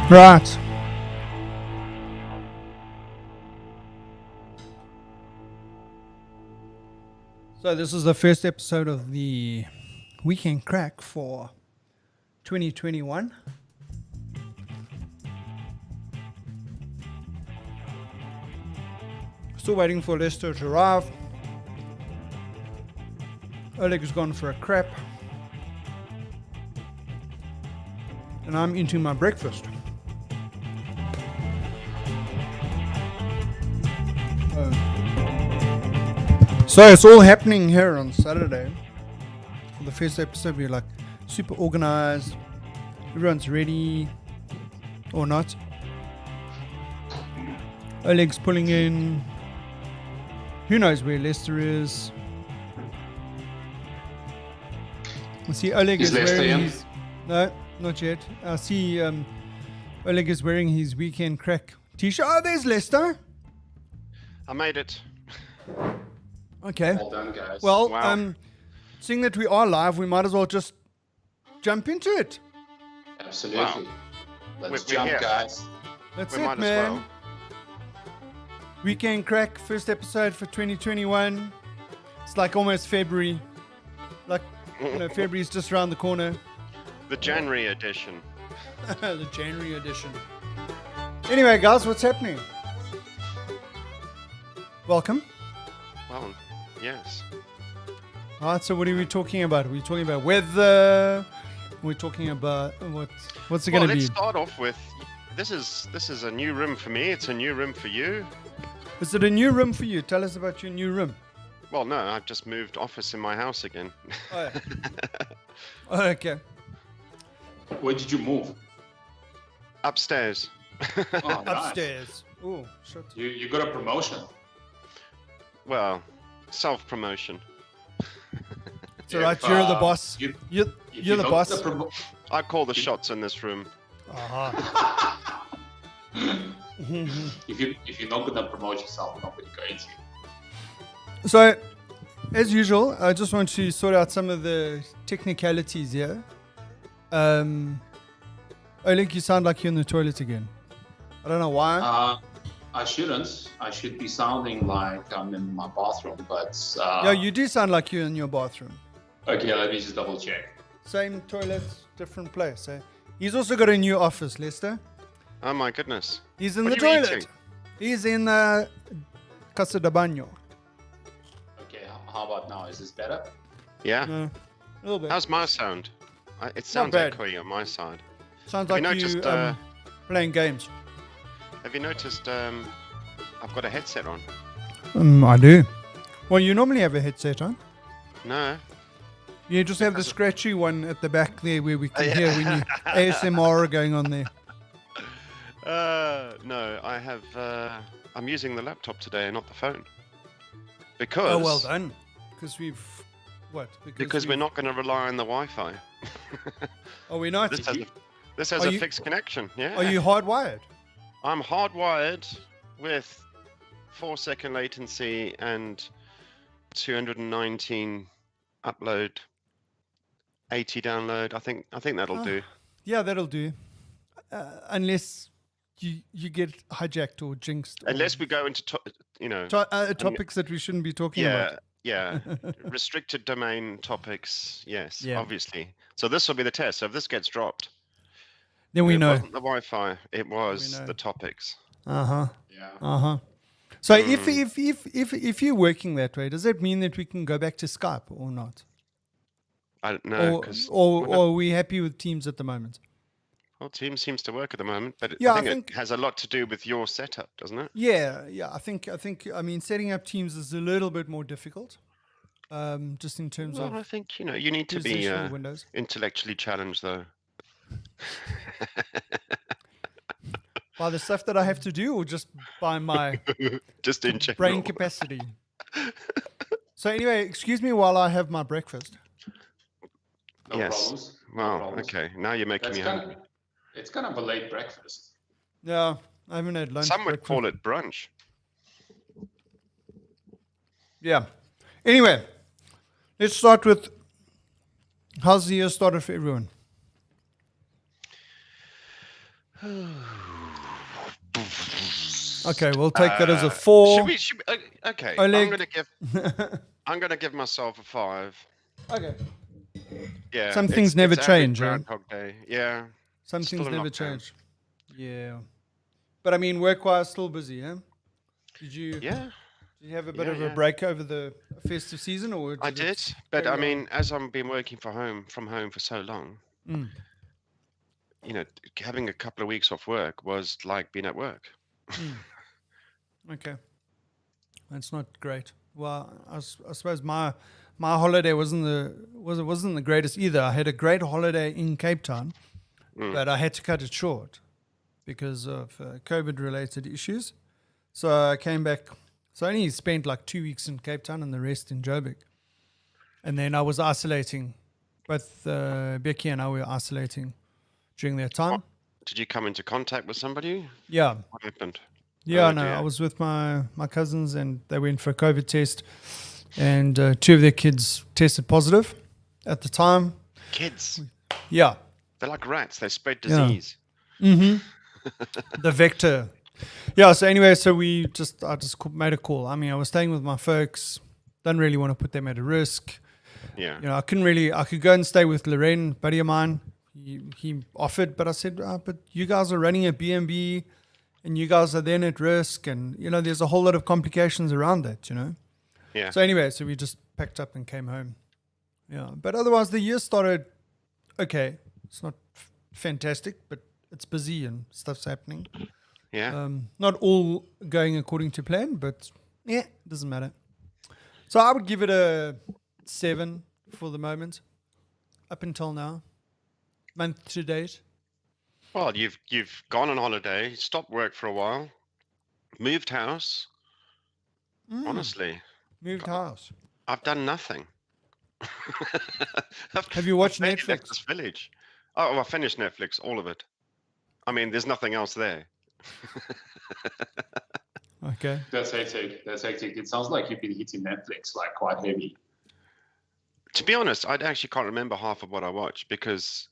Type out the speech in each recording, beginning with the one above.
Right. So this is the first episode of the Weekend Craic for 2021. Still waiting for Lester to arrive. Oleg has gone for a crap. And I'm into my breakfast. So it's all happening here on Saturday. For the first episode, we're like super organized. Everyone's ready. Or not. Oleg's pulling in. Who knows where Lester is? I see Oleg is wearing his... No, not yet. I see Oleg is wearing his Weekend Craic t-shirt. Oh, there's Lester. I made it. Okay. Well done, guys. Well, Wow. seeing that we are live, we might as well just jump into it. Absolutely. Wow. Let's We're jump, here. guys. That's We it, might as man. well. Weekend Craic, first episode for 2021. It's like almost February. Like, February's just around the corner. The January edition. The January edition. Anyway, guys, what's happening? Welcome. Well, yes. All right, so what are we talking about? Are we talking about weather? We're talking about what's it Well, going to let's be? start off with this is a new room for me. It's a new room for you. Is it a new room for you? Tell us about your new room. Well, no, I've just moved office in my house again. Oh, yeah. Oh, okay. Where did you move? Upstairs. Oh, nice. Upstairs. Oh, shit. You got a promotion. Well, self-promotion. It's all right. You're the boss. If You're the not boss. I call the shots in this room. Uh-huh. if you're not gonna promote yourself, nobody going to. So, as usual, I just want to sort out some of the technicalities here. Oleg, you sound like you're in the toilet again. I don't know why. I shouldn't. I should be sounding like I'm in my bathroom, but Yeah, you do sound like you're in your bathroom. okay, let me just double check. Same toilet, different place. Eh? He's also got a new office, Lester. Oh my goodness. He's in What the are you toilet. eating? He's in Casa de Baño. Okay, how about now? Is this better? Yeah. A little bit. How's my sound? It sounds bad. echoey on my side. Sounds Have like you you noticed, playing games. Have you noticed I've got a headset on? I do. Well, you normally have a headset on. No. You just have the scratchy one at the back there where we can hear when you ASMR going on there. No, I have. I'm using the laptop today, not the phone. Because. Oh, well done. Because we've what? Because we're not going to rely on the Wi-Fi. Are we not? This has Are a you- fixed connection. Yeah. Are you hardwired? I'm hardwired with 4-second latency and 219 upload, 80 download. I think that'll do. Yeah, that'll do. Unless you get hijacked or jinxed. Unless we go into topics that we shouldn't be talking about. Yeah, restricted domain topics. Yes, Yeah. obviously. So this will be the test. So if this gets dropped, Then we it know. wasn't the Wi-Fi. It was know. the topics. Uh-huh. Yeah. Uh-huh. So if you're working that way, does that mean that we can go back to Skype or not? I don't know Or are we happy with Teams at the moment? well, Teams seems to work at the moment, but Yeah, I I think think- it has a lot to do with your setup, doesn't it? Yeah. I think setting up Teams is a little bit more difficult. Just in terms Well, I of think you need to be position of Windows. intellectually challenged, though. By the stuff that I have to do, or just by my Just in general. brain capacity. So anyway, excuse me while I have my breakfast. No Yes. problems. No Well, problems. okay. Now you're making That's me kind hungry. of, it's kind of a late breakfast. Yeah, I haven't had lunch. Some would breakfast. call it brunch. Yeah. Anyway, let's start with how's the year started for everyone? Okay, we'll take that as a 4. Should we, okay, Oleg. I'm gonna give myself a 5. Okay. Yeah. Some things never it's average change, eh? Groundhog Day. Yeah. Some Still things a never lockdown. change. Yeah. But I mean, work-wise, still busy, huh? Did you have a bit of a break over the festive season, or I it did, but I carry mean, on? as I've been working from home for so long, Mm. you know, having a couple of weeks off work was like being at work. Okay, that's not great. Well, I suppose my holiday wasn't the greatest either. I had a great holiday in Cape Town, but I had to cut it short because of COVID-related issues. So I came back. So I only spent like 2 weeks in Cape Town and the rest in Joburg. And then I was isolating. Both Becky and I were isolating during that time. Did you come into contact with somebody? Yeah. What happened? Yeah, Oh, no, dear. I was with my cousins and they went for a COVID test. And 2 of their kids tested positive at the time. Kids, Yeah. they're like rats. They spread Yeah. disease. The vector. Yeah, so anyway, I just made a call. I mean, I was staying with my folks. Don't really want to put them at a risk. Yeah. You know, I could go and stay with Lorraine, buddy of mine. He offered, but I said, but you guys are running a B&B and you guys are then at risk. And, you know, there's a whole lot of complications around that, you know. Yeah. So anyway, so we just packed up and came home. Yeah. But otherwise, the year started okay. It's not fantastic, but it's busy and stuff's happening. Yeah. Not all going according to plan, but yeah, it doesn't matter. So I would give it a 7 for the moment, up until now, month to date. Well, you've gone on holiday, stopped work for a while, moved house. Honestly, Moved house. I've done nothing. Have you watched I've stayed in Netflix? This village. Oh, I finished Netflix, all of it. I mean, there's nothing else there. Okay. That's hectic. That's hectic. It sounds like you've been hitting Netflix like quite heavy. To be honest, I actually can't remember half of what I watched because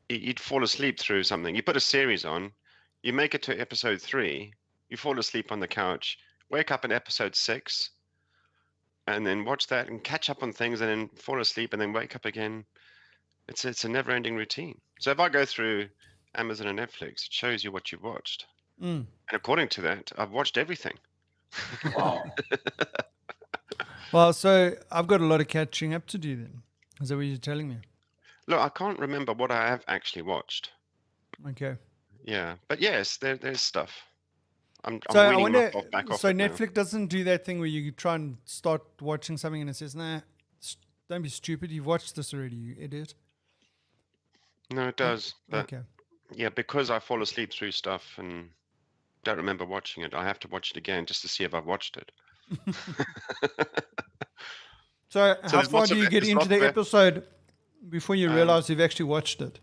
you'd fall asleep through something. You put a series on, you make it to episode 3, you fall asleep on the couch, wake up in episode 6, and then watch that and catch up on things and then fall asleep and then wake up again. It's a never-ending routine. So if I go through Amazon and Netflix, it shows you what you've watched. And according to that, I've watched everything. Wow. Well, so I've got a lot of catching up to do then. Is that what you're telling me? Look, I can't remember what I have actually watched. Okay. Yeah, but yes, there's stuff. I'm So I weaning wonder, myself back off so it now. Netflix doesn't do that thing where you try and start watching something and it says, nah, don't be stupid. You've watched this already, you idiot. No, it does. But Okay. yeah, because I fall asleep through stuff and don't remember watching it, I have to watch it again just to see if I've watched it. So how there's far lots do of you get there's into lots the of- episode before you realize you've actually watched it?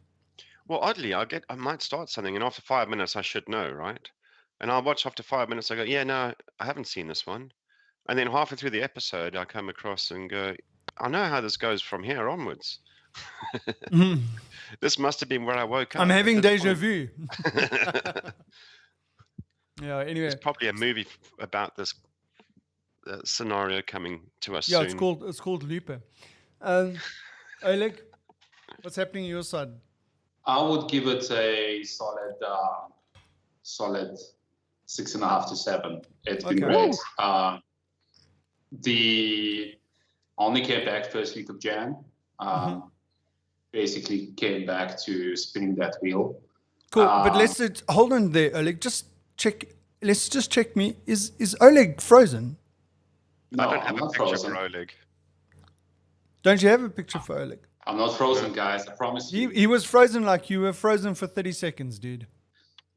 Well, oddly, I might start something, and after 5 minutes, I should know, right? And I'll watch after 5 minutes. I go, yeah, no, I haven't seen this one. And then halfway through the episode, I come across and go, I know how this goes from here onwards. This must have been where I woke up. I'm at having this deja point. vu. Yeah, anyway. There's probably a movie about this scenario coming to us Yeah, soon. it's called Looper. Oleg, what's happening on your side? I would give it a solid 6.5 to 7. It's been Okay. great. The only came back first week of Jan. Basically came back to spinning that wheel. Cool, but let's hold on there, Oleg. Just check. Let's just check me. Is Oleg frozen? No, I don't I'm have a not picture frozen. for Oleg. Don't you have a picture for Oleg? I'm not frozen, guys. I promise you. He was frozen like you were frozen for 30 seconds, dude.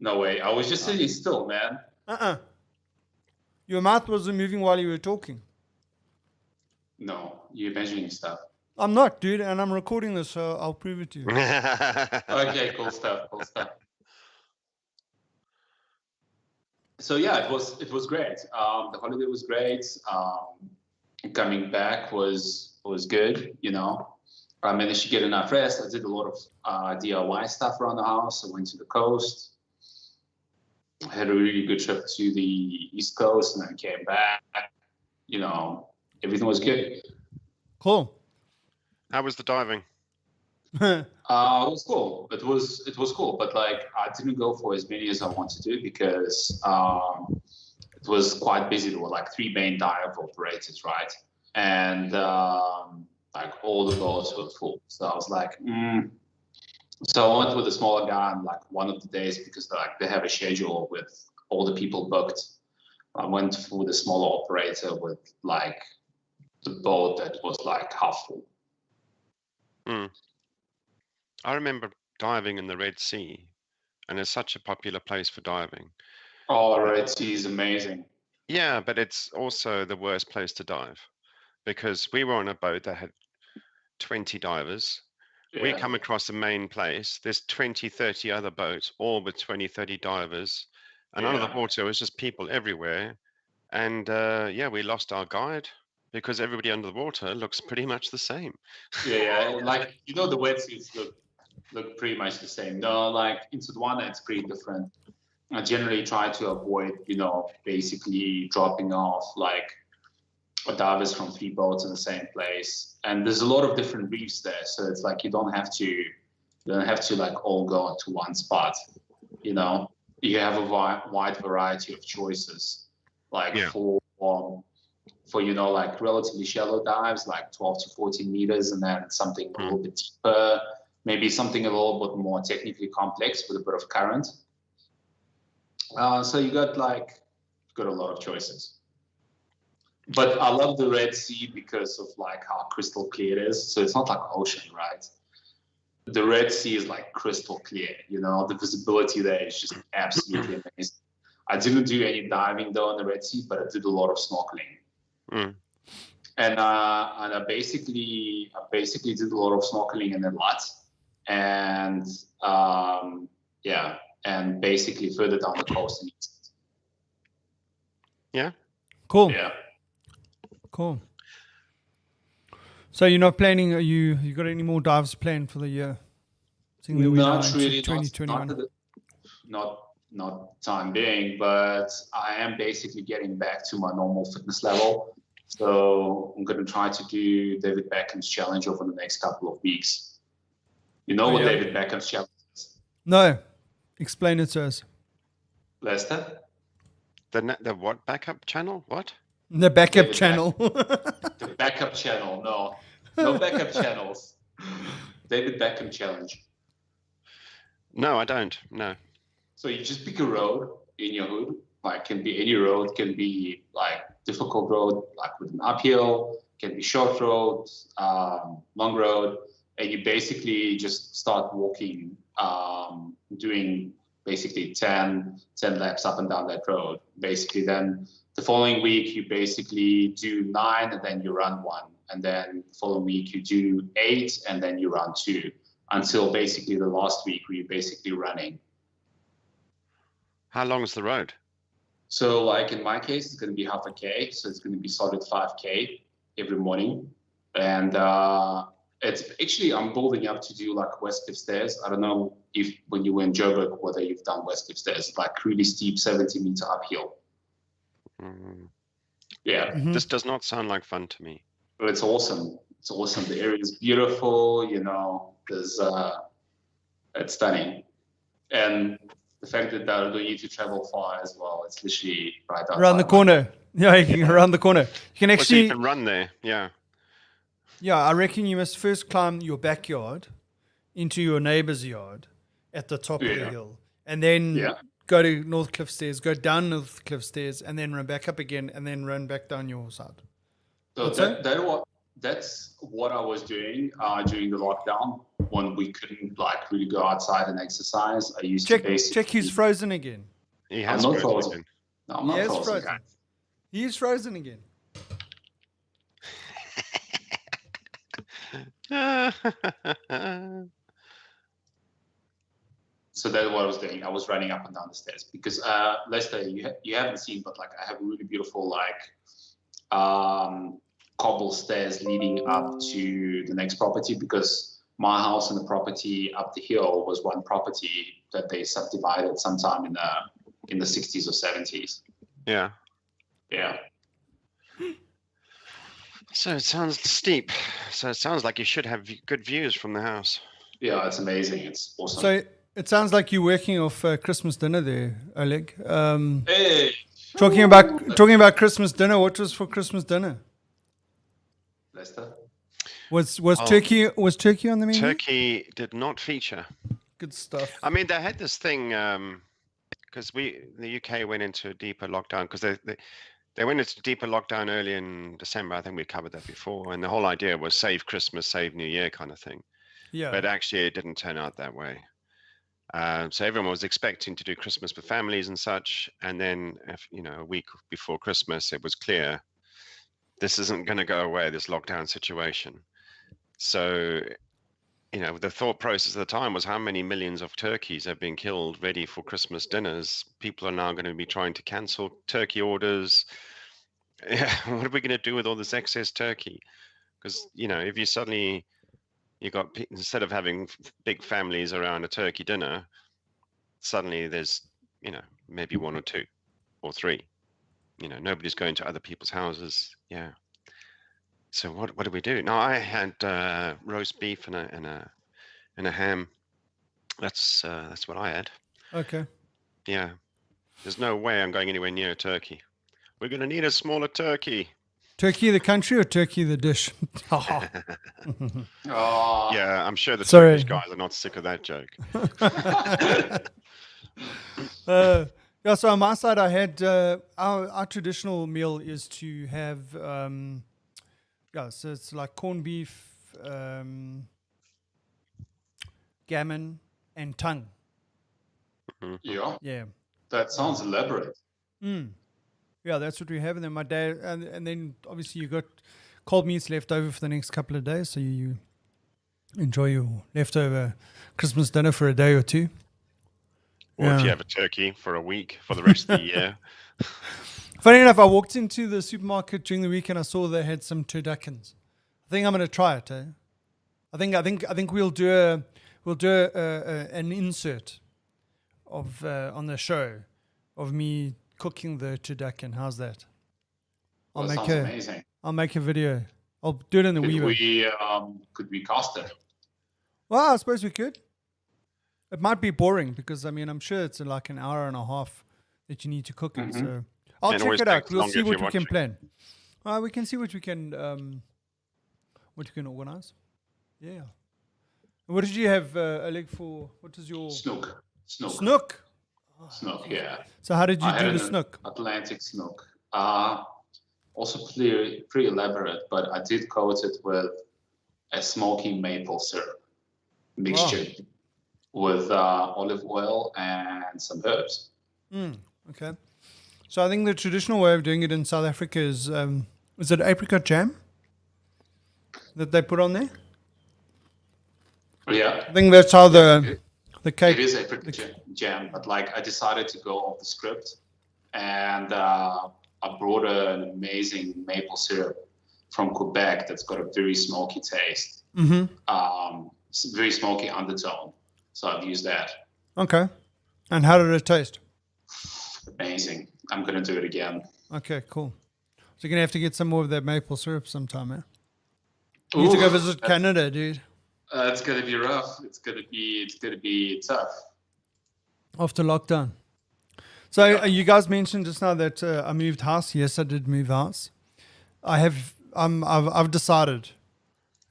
No way. I was just sitting still, man. Your mouth wasn't moving while you were talking. No, you're imagining stuff. I'm not, dude, and I'm recording this, so I'll prove it to you. Okay, cool stuff. So yeah, it was great. The holiday was great. Coming back was good. You know, I managed to get enough rest. I did a lot of DIY stuff around the house. I went to the coast. I had a really good trip to the East Coast and then came back. You know, everything was good. Cool. How was the diving? It was cool. It was cool, but like I didn't go for as many as I wanted to because it was quite busy. There were like 3 main dive operators, right? And like all the boats were full. So I was like, So I went with a smaller guy on like one of the days because like they have a schedule with all the people booked. I went with the smaller operator with like the boat that was like half full. I remember diving in the Red Sea, and it's such a popular place for diving. Oh, the Red Sea is amazing. Yeah, but it's also the worst place to dive because we were on a boat that had 20 divers. Yeah. We come across the main place. There's 20, 30 other boats, all with 20, 30 divers. And under the water, it was just people everywhere. And yeah, we lost our guide because everybody under the water looks pretty much the same. Yeah, like, you know, the wetsuits look pretty much the same. No, like in Sudwana, it's pretty different. I generally try to avoid, you know, basically dropping off like divers from 3 boats in the same place. And there's a lot of different reefs there, so it's like you don't have to like all go to one spot. You know, you have a wide variety of choices, like for you know, like relatively shallow dives, like 12 to 14 meters, and then something a little bit deeper, maybe something a little bit more technically complex with a bit of current. So you got a lot of choices. But I love the Red Sea because of like how crystal clear it is. So it's not like ocean, right? The Red Sea is like crystal clear, you know, the visibility there is just absolutely amazing. I didn't do any diving though in the Red Sea, but I did a lot of snorkeling. And I basically did a lot of snorkeling in the lot. And and basically further down the coast in East. Yeah. Cool. Yeah. Cool. So you're not planning? You got any more dives planned for the year? Not really. 2021. Not time being, but I am basically getting back to my normal fitness level. So I'm going to try to do David Beckham's challenge over the next couple of weeks. You know what David Beckham's challenge is? No. Explain it to us. Lester? The what backup channel? What? The backup channel. The backup channel. No backup channels. David Beckham challenge. No, I don't. No. So you just pick a road in your hood. Like, can be any road, can be like difficult road, like with an uphill, can be short road, long road, and you basically just start walking, doing basically 10 laps up and down that road. Basically, then the following week you basically do 9 and then you run 1, and then the following week you do 8 and then you run 2, until basically the last week where you're basically running. How long is the road? So like in my case, it's going to be half a K. So it's going to be solid 5K every morning. And it's actually, I'm building up to do like Westcliff stairs. I don't know if when you were in Joburg, whether you've done Westcliff stairs, like really steep 70-meter uphill. Yeah. This does not sound like fun to me. But it's awesome. It's awesome. The area is beautiful. You know, there's, it's stunning. And the fact that I don't need to travel far as well. It's literally right outside. Around the corner. Yeah, you can around the corner. You can actually. You can run there. Yeah. Yeah, I reckon you must first climb your backyard into your neighbor's yard at the top of the hill, and then go to North Cliff Stairs, go down North Cliff Stairs, and then run back up again, and then run back down your side. So that's what I was doing during the lockdown when we couldn't like really go outside and exercise. I used to basically check he's frozen again. He has frozen again. No, I'm not frozen. Guys. He is frozen again. So that's what I was doing. I was running up and down the stairs because Lester, you haven't seen, but like I have really beautiful like cobble stairs leading up to the next property, because my house and the property up the hill was one property that they subdivided sometime in the in the 60s or 70s. Yeah. Yeah. So it sounds steep. So it sounds like you should have good views from the house. Yeah, it's amazing. It's awesome. So it sounds like you're working off Christmas dinner there, Oleg. Hey. Talking about Christmas dinner. What was for Christmas dinner? Lester? Was turkey on the menu? Turkey did not feature. Good stuff. I mean, they had this thing because the UK went into a deeper lockdown because they went into deeper lockdown early in December. I think we covered that before, and the whole idea was save Christmas, save New Year kind of thing. Yeah. But actually, it didn't turn out that way. So everyone was expecting to do Christmas with families and such, and then a week before Christmas, it was clear this isn't going to go away. This lockdown situation. So, the thought process at the time was how many millions of turkeys have been killed ready for Christmas dinners. People are now going to be trying to cancel turkey orders. Yeah, what are we going to do with all this excess turkey? Because, if you got, instead of having big families around a turkey dinner, suddenly there's, maybe one or two or three. Nobody's going to other people's houses. Yeah. So what do we do? No, I had roast beef and a ham. That's what I had. Okay. Yeah. There's no way I'm going anywhere near a turkey. We're going to need a smaller turkey. Turkey the country or turkey the dish? Oh. Yeah, I'm sure the Sorry. Turkish guys are not sick of that joke. Yeah, so on my side, I had our traditional meal is to have so it's like corned beef, gammon, and tongue. Yeah. Yeah. That sounds elaborate. Yeah, that's what we have. And then my dad, and then obviously you got cold meats left over for the next couple of days, so you enjoy your leftover Christmas dinner for a day or two. Or if you have a turkey for a week for the rest of the year. Funny enough, I walked into the supermarket during the week and I saw they had some turduckens. I think I'm going to try it. I think we'll do an insert of on the show of me cooking the turducken. How's that? That sounds amazing. I'll make a video. I'll do it in the Weaver. Could we cast it? Well, I suppose we could. It might be boring because I'm sure it's like an hour and a half that you need to cook it. So I'll check it out. We'll see what we can plan. We can see what we can organize. Yeah. What did you have, Oleg, for what is your snook? Snook. Snook, yeah. So how did you do the snook? Atlantic snook. Also pretty elaborate, but I did coat it with a smoky maple syrup mixture with olive oil and some herbs. Okay. So I think the traditional way of doing it in South Africa is it apricot jam that they put on there? Yeah. I think that's how the cake. It is apricot jam, but I decided to go off the script, and I brought an amazing maple syrup from Quebec that's got a very smoky taste. Very smoky undertone. So I've used that. Okay. And how did it taste? Amazing. I'm going to do it again. Okay, cool. So you're going to have to get some more of that maple syrup sometime, man. You need to go visit Canada, dude. It's going to be rough. It's going to be tough. After lockdown. So you guys mentioned just now that I moved house. Yes, I did move house. I've decided.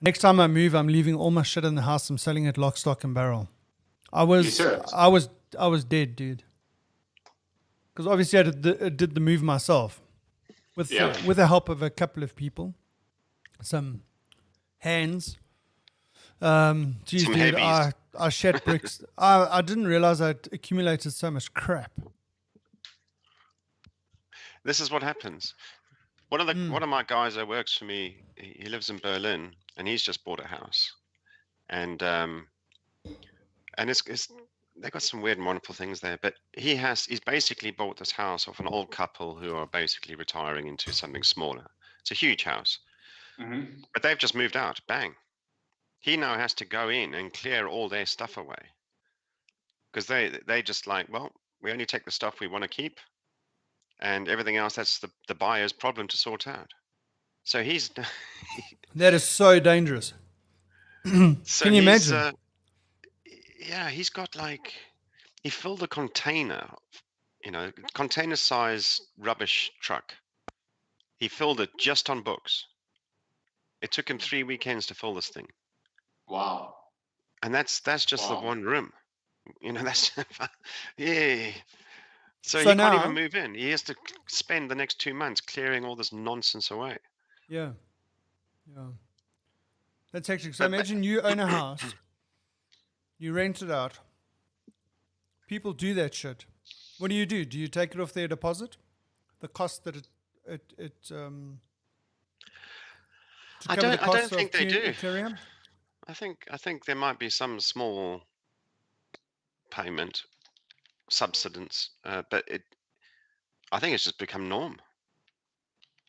Next time I move, I'm leaving all my shit in the house. I'm selling it lock, stock, and barrel. I was dead, dude. Because obviously I did the move myself, with the help of a couple of people, some hands. Geez, dude, I shat bricks. I didn't realize I'd accumulated so much crap. This is what happens. One of my guys that works for me, he lives in Berlin, and he's just bought a house, and it's they got some weird and wonderful things there. But he's basically bought this house off an old couple who are basically retiring into something smaller. It's a huge house, but they've just moved out. Bang. He now has to go in and clear all their stuff away because they just We only take the stuff we want to keep, and everything else, that's the buyer's problem to sort out. So he's That is so dangerous. so Can you he's imagine? yeah, he's got he filled a container, container size rubbish truck. He filled it just on books. It took him 3 weekends to fill this thing. Wow. And that's just the Wow. one room. That's yeah. So So he can't even now- move in. He has to spend the next 2 months clearing all this nonsense away. Yeah. That's hectic. So But- imagine you own a house, you rent it out. People do that shit. What do? Do you take it off their deposit? The cost that to I cover the don't cost think of they do. clearing? I think there might be some small payment subsidence, but I think it's just become norm.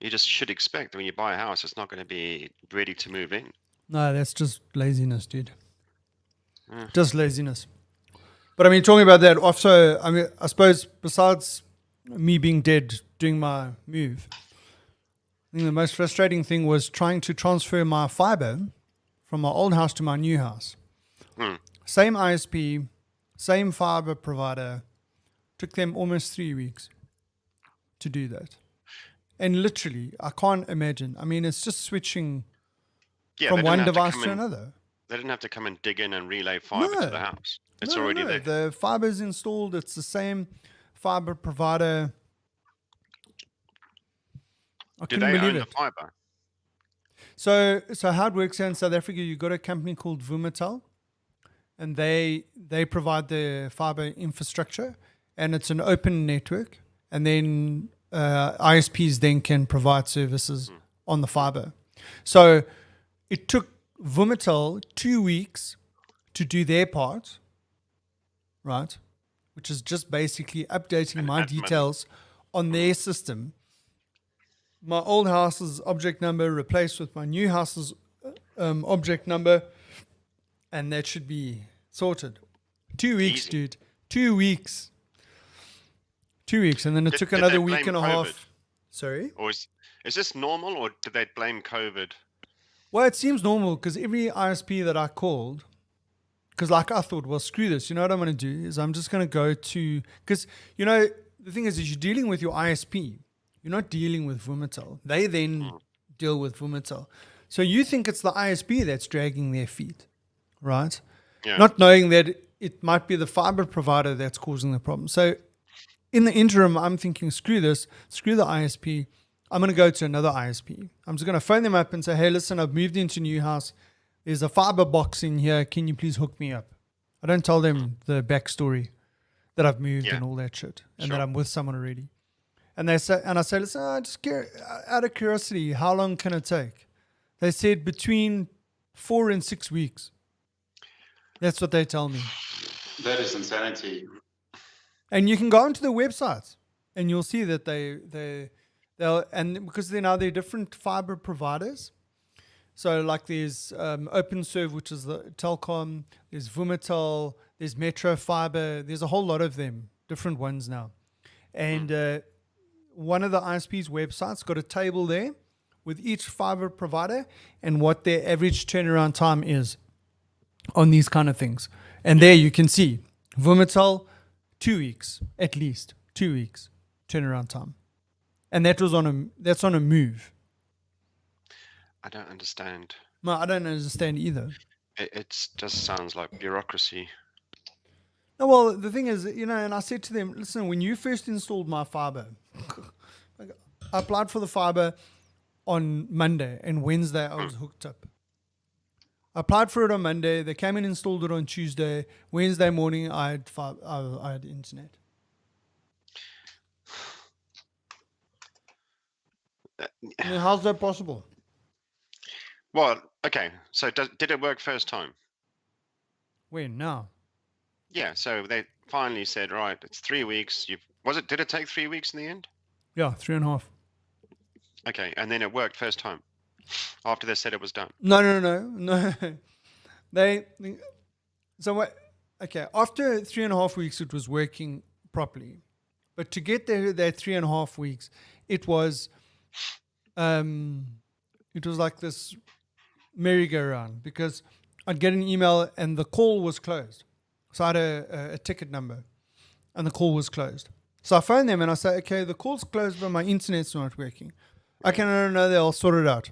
You just should expect that when you buy a house, it's not going to be ready to move in. No, that's just laziness, dude. Yeah. Just laziness. But I mean, talking about that, also, I mean, I suppose besides me being dead doing my move, I think the most frustrating thing was trying to transfer my fiber from my old house to my new house. Same ISP, same fiber provider. Took them almost 3 weeks to do that. And literally, I can't imagine. I mean, it's just switching Yeah, from they one didn't have to device come to in- another. They didn't have to come and dig in and relay fiber to No. the house. It's No, already no, there. the fiber's installed. It's the same fiber provider. I Do couldn't they believe own it. the fiber? So how it works here in South Africa, you've got a company called Vumatel, and they provide the fiber infrastructure, and it's an open network, and then ISPs then can provide services on the fiber. So it took Vumatel 2 weeks to do their part, right? Which is just basically updating my admin. details on their system. My old house's object number replaced with my new house's object number, and that should be sorted. 2 weeks, Easy. dude. 2 weeks. 2 weeks, and then it took Did another they week blame and a COVID? half. Sorry? Or is this normal, or did they blame COVID? Well, it seems normal because every ISP that I called, because like I thought, well, screw this. You know what I'm going to do is I'm just going to go to, because, the thing is you're dealing with your ISP. You're not dealing with Vumatel. They then deal with Vumatel. So you think it's the ISP that's dragging their feet, right? Yeah. Not knowing that it might be the fiber provider that's causing the problem. So in the interim, I'm thinking, screw this, screw the ISP. I'm going to go to another ISP. I'm just going to phone them up and say, hey, listen, I've moved into a new house. There's a fiber box in here. Can you please hook me up? I don't tell them the backstory that I've moved Yeah. and all that shit and Sure. that I'm with someone already. And I say, listen, out of curiosity, how long can it take? They said between 4 and 6 weeks. That's what they tell me. That is insanity. And you can go onto the website and you'll see that they'll, and because they're different fiber providers. So like there's OpenServe, which is the Telkom, there's Vumatel, there's Metro Fiber, there's a whole lot of them, different ones now. And one of the ISP's websites got a table there with each fiber provider and what their average turnaround time is on these kind of things. And there you can see Vumatel, 2 weeks, at least 2 weeks turnaround time. And that's on a move. I don't understand. No, I don't understand either. It just sounds like bureaucracy. No, well, the thing is, and I said to them, listen, when you first installed my fiber, I applied for the fiber on Monday, and Wednesday I was hooked up. I applied for it on Monday. They came and installed it on Tuesday. Wednesday morning, I had internet. I mean, how's that possible? Well, okay. So did it work first time? When? Now? Yeah. So they finally said, right, it's 3 weeks. Did it take 3 weeks in the end? Yeah, 3.5. Okay. And then it worked first time after they said it was done. No. So what? Okay, after 3.5 weeks, it was working properly. But to get there, that 3.5 weeks, it was like this merry-go-round, because I'd get an email and the call was closed. So I had a ticket number and the call was closed. So I phone them and I say, okay, the call's closed, but my internet's not working. Okay, no, they'll sort it out.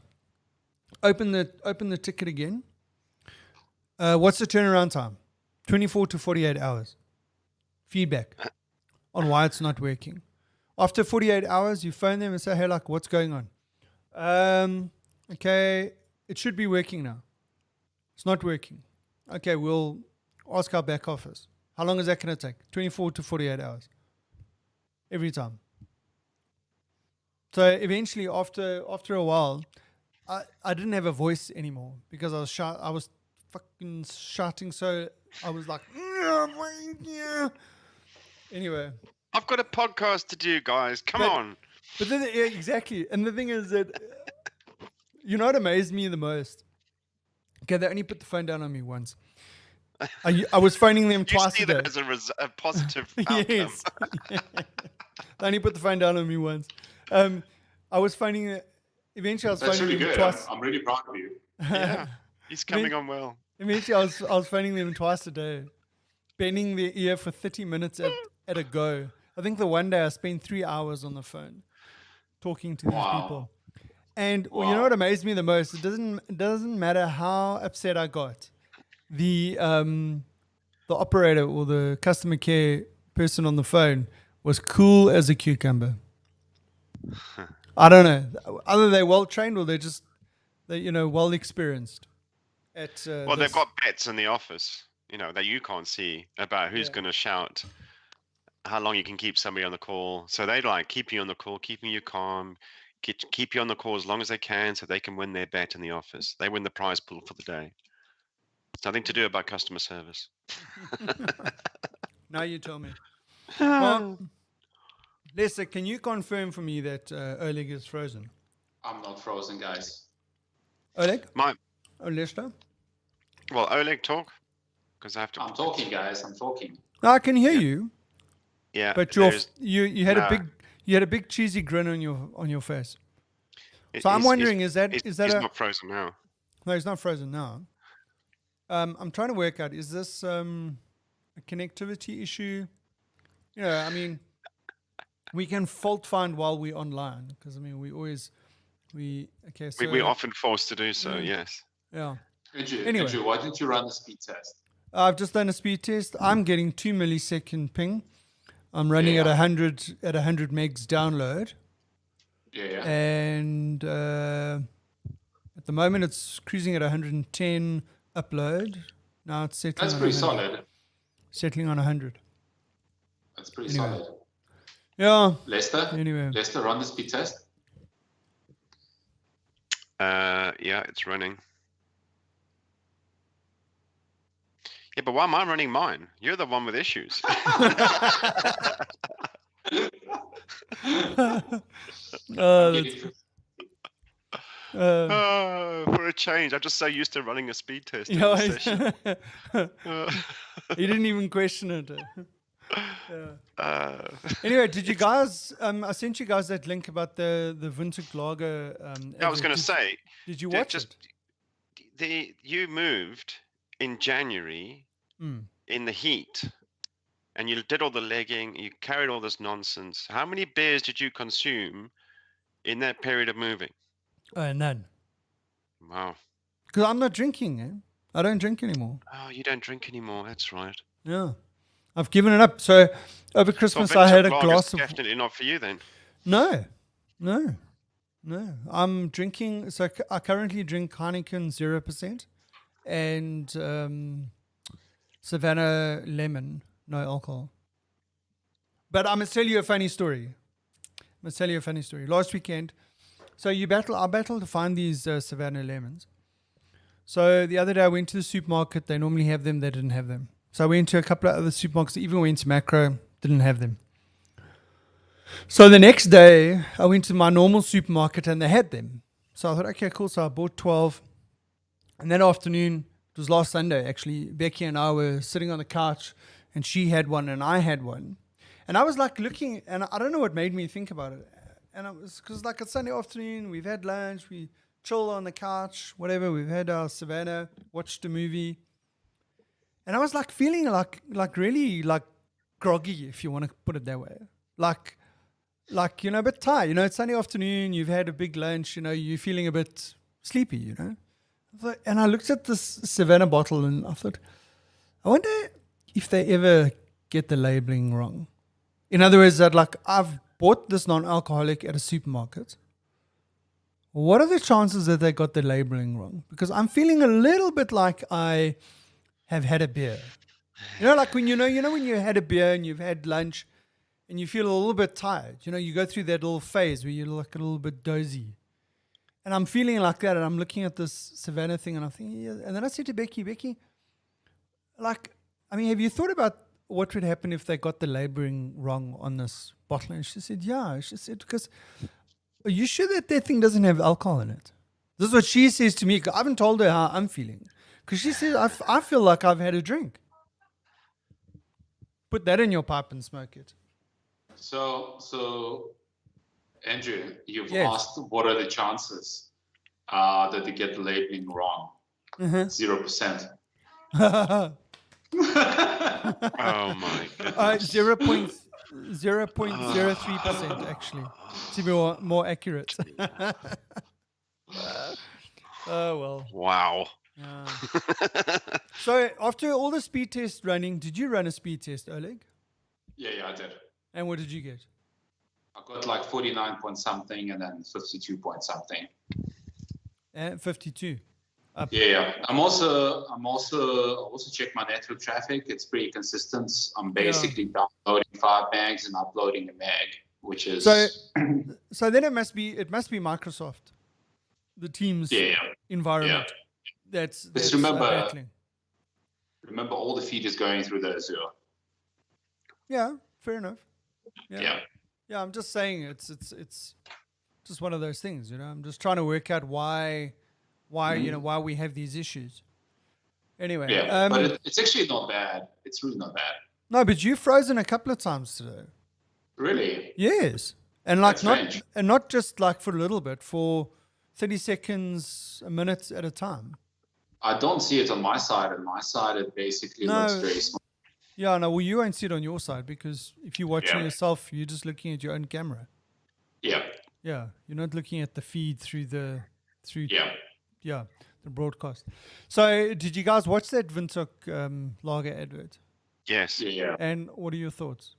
Open the ticket again. What's the turnaround time? 24 to 48 hours. Feedback on why it's not working. After 48 hours, you phone them and say, hey, like, what's going on? Okay, it should be working now. It's not working. Okay, we'll ask our back office. How long is that going to take? 24 to 48 hours. Every time. So eventually, after a while, I didn't have a voice anymore, because I was fucking shouting, so I was like, anyway. I've got a podcast to do, guys. Come on. But then, yeah, exactly. And the thing is that, you know what amazed me the most? Okay, they only put the phone down on me once. I was phoning them twice a day. You see that as a positive outcome. Yes. They only put the phone down on me once. I was phoning. Eventually, I was That's phoning really them good. twice. I'm really proud of you. Yeah, he's coming on well. Eventually, I was phoning them twice a day, bending their ear for 30 minutes at a go. I think the one day I spent 3 hours on the phone talking to these people. And well, you know what amazed me the most? It doesn't matter how upset I got. The operator or the customer care person on the phone was cool as a cucumber. I don't know. Either they're well trained or they're well experienced. They've got bets in the office, that you can't see, about who's going to shout, how long you can keep somebody on the call. So they like keeping you on the call, keeping you calm, keep you on the call as long as they can, so they can win their bet in the office. They win the prize pool for the day. It's nothing to do about customer service. Now you tell me. Well, Lester, can you confirm for me that Oleg is frozen? I'm not frozen, guys. Oleg? Lester? Well, Oleg, talk. Because I have to. I'm talking, guys. I'm talking. No, I can hear you. Yeah. But you had a big cheesy grin on your face. So I'm wondering, is that he's not frozen now? No, he's not frozen now. I'm trying to work out, is this a connectivity issue? We can fault find while we're online, because we're often forced to do so. Yes. Yeah. Anyway, why didn't you run a speed test? I've just done a speed test. I'm getting 2 millisecond ping. I'm running at 100 megs download. Yeah. And at the moment it's cruising at 110 upload. Now it's settling. That's pretty solid. Settling on 100. That's pretty solid. Yeah. Lester, run the speed test. Yeah, it's running. Yeah, but why am I running mine? You're the one with issues. For a change, I'm just so used to running a speed test. He didn't even question it. Anyway, did you guys? I sent you guys that link about the Vintage Lager. I was going to say. Did you watch it? You moved in January in the heat, and you did all the legging. You carried all this nonsense. How many beers did you consume in that period of moving? None. Wow. Because I'm not drinking. I don't drink anymore. Oh, you don't drink anymore. That's right. Yeah. I've given it up. So over Christmas I had a glass of. Definitely not for you then. No. I'm drinking. So I currently drink Heineken 0% and Savannah Lemon, no alcohol. But I must tell you a funny story. Last weekend, so I battle to find these Savannah Lemons. So the other day I went to the supermarket. They normally have them. They didn't have them. So I went to a couple of other supermarkets, even went to Macro, didn't have them. So the next day, I went to my normal supermarket and they had them. So I thought, okay, cool. So I bought 12. And that afternoon, it was last Sunday actually, Becky and I were sitting on the couch and she had one and I had one. And I was like looking, and I don't know what made me think about it. And it was because like it's Sunday afternoon, we've had lunch, we chill on the couch, whatever. We've had our savannah, watched a movie, and I was like feeling like really like groggy, if you want to put it that way. Like a bit tired. It's Sunday afternoon. You've had a big lunch. You're feeling a bit sleepy. And I looked at this Savannah bottle and I thought, I wonder if they ever get the labeling wrong. In other words, that like I've bought this non-alcoholic at a supermarket. What are the chances that they got the labeling wrong? Because I'm feeling a little bit like I have had a beer. Like when when you had a beer and you've had lunch and you feel a little bit tired. You go through that little phase where you're like a little bit dozy. And I'm feeling like that, and I'm looking at this Savannah thing, and I'm thinking, yeah. And then I said to Becky, like, I mean, have you thought about what would happen if they got the labeling wrong on this bottle? And she said, yeah. She said, because are you sure that thing doesn't have alcohol in it? This is what she says to me. I haven't told her how I'm feeling. Because she says, I feel like I've had a drink. Put that in your pipe and smoke it. So Andrew, you've asked what are the chances that they get the labeling wrong? 0%. Oh my goodness. 0.03% actually, to be more accurate. Oh well. Wow. So after all the speed test running, did you run a speed test, Oleg? Yeah, I did. And what did you get? I got like 49 point something and then 52 point something. And 52. Up. Yeah. I also check my network traffic. It's pretty consistent. I'm basically downloading 5 megs and uploading a meg, which is so then it must be Microsoft, the Teams environment. Yeah. That's remember all the feed is going through the Azure. Yeah, fair enough. Yeah. Yeah, I'm just saying it's just one of those things, I'm just trying to work out why we have these issues. Anyway, but it's actually not bad. It's really not bad. No, but you've frozen a couple of times today. Really? Yes, and like not just like for a little bit, for 30 seconds, a minute at a time. I don't see it on my side. On my side, it basically looks very small. Yeah, no, well, you won't see it on your side because if you're watching yourself, you're just looking at your own camera. Yeah. Yeah, you're not looking at the feed through the broadcast. So, did you guys watch that Windhoek lager advert? Yes. Yeah. And what are your thoughts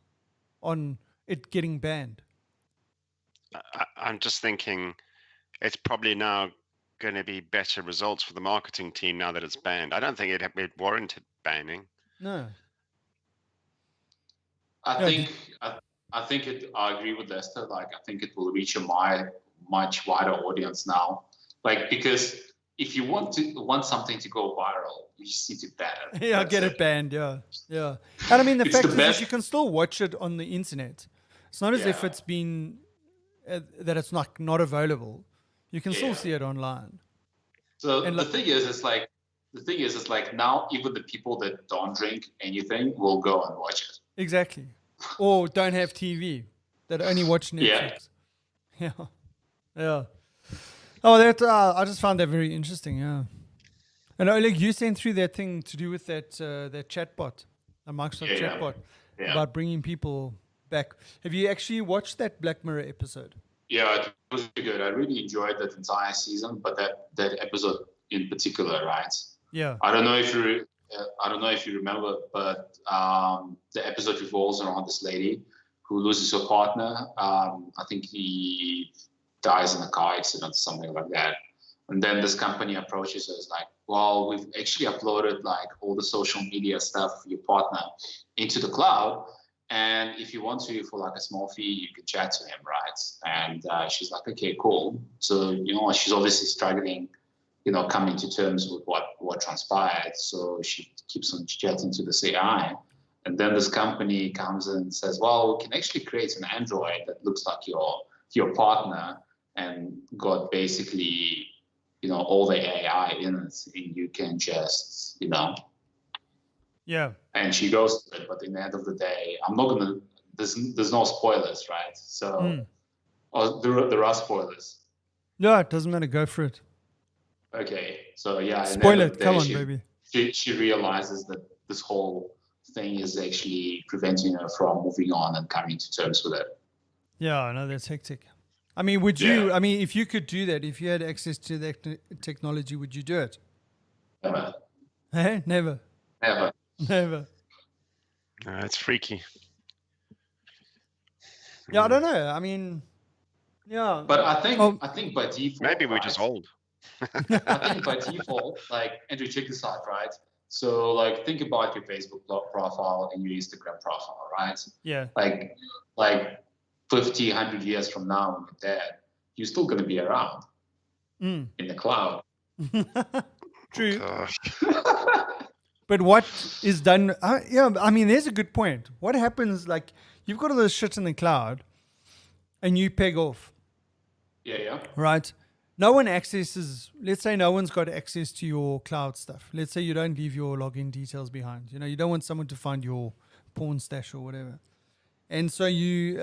on it getting banned? I'm just thinking it's probably now going to be better results for the marketing team now that it's banned. I don't think it warranted banning. No. I agree with Lester. Like, I think it will reach a much wider audience now. Like, because if you want something to go viral, you just need to ban it. Yeah, get it banned. Yeah. And I mean, the fact is that you can still watch it on the internet. It's not as if it's been that it's not available. You can still see it online. So the thing is, it's like now even the people that don't drink anything will go and watch it. Exactly. Or don't have TV, that only watch Netflix. Yeah. Oh, that I just found that very interesting. Yeah. And Oleg, you sent through that thing to do with that chatbot, a Microsoft chatbot, about bringing people back. Have you actually watched that Black Mirror episode? Yeah, it was really good. I really enjoyed that entire season, but that episode in particular, right? Yeah. I don't know if you remember, but the episode revolves around this lady who loses her partner. I think he dies in a car accident or something like that. And then this company approaches us like, well, we've actually uploaded like all the social media stuff for your partner into the cloud. And if you want to, for like a small fee, you can chat to him, right? And she's like, okay, cool. So, she's obviously struggling, coming to terms with what transpired. So she keeps on chatting to this AI. And then this company comes and says, well, we can actually create an Android that looks like your partner and got basically, all the AI in it. And you can just, Yeah. And she goes to it. But in the end of the day, I'm not going to there's no spoilers, right? So or there are spoilers. Yeah, it doesn't matter. Go for it. Okay, so yeah, Spoil it. Come on, baby. She realizes that this whole thing is actually preventing her from moving on and coming to terms with it. Yeah, I know that's hectic. I mean, would you? I mean, if you could do that, if you had access to that technology, would you do it? Never. Hey, never. Never. Never. It's freaky. Yeah, I don't know. I mean, yeah. But I think by default, maybe we're just old. I think by default, like Andrew, check this out, right? So like think about your Facebook profile and your Instagram profile, right? Yeah. Like 50, 100 years from now when you're dead, you're still going to be around in the cloud. True. Gosh. But what is done? Yeah, I mean, there's a good point. What happens? Like you've got all this shit in the cloud, and you peg off. Yeah. Right. No one accesses. Let's say no one's got access to your cloud stuff. Let's say you don't leave your login details behind. You know, you don't want someone to find your porn stash or whatever, and so you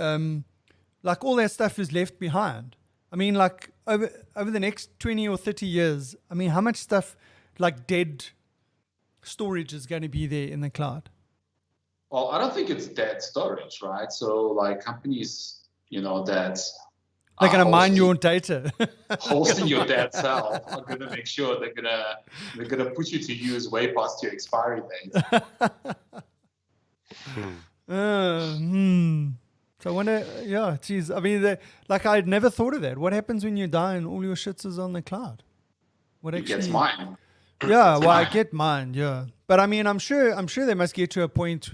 like all that stuff is left behind. I mean, like over the next 20 or 30 years, I mean, how much stuff like dead storage is going to be there in the cloud? Well, I don't think it's dead storage, right? So like companies, you know, that they're going to mine your data. Hosting your dead self are going to make sure they're going to put you to use way past your expiry date. So I wonder, yeah, geez. I mean, like I'd never thought of that. What happens when you die and all your shits is on the cloud? What actually gets mined? Yeah, well, I get mined, yeah. But I mean, I'm sure they must get to a point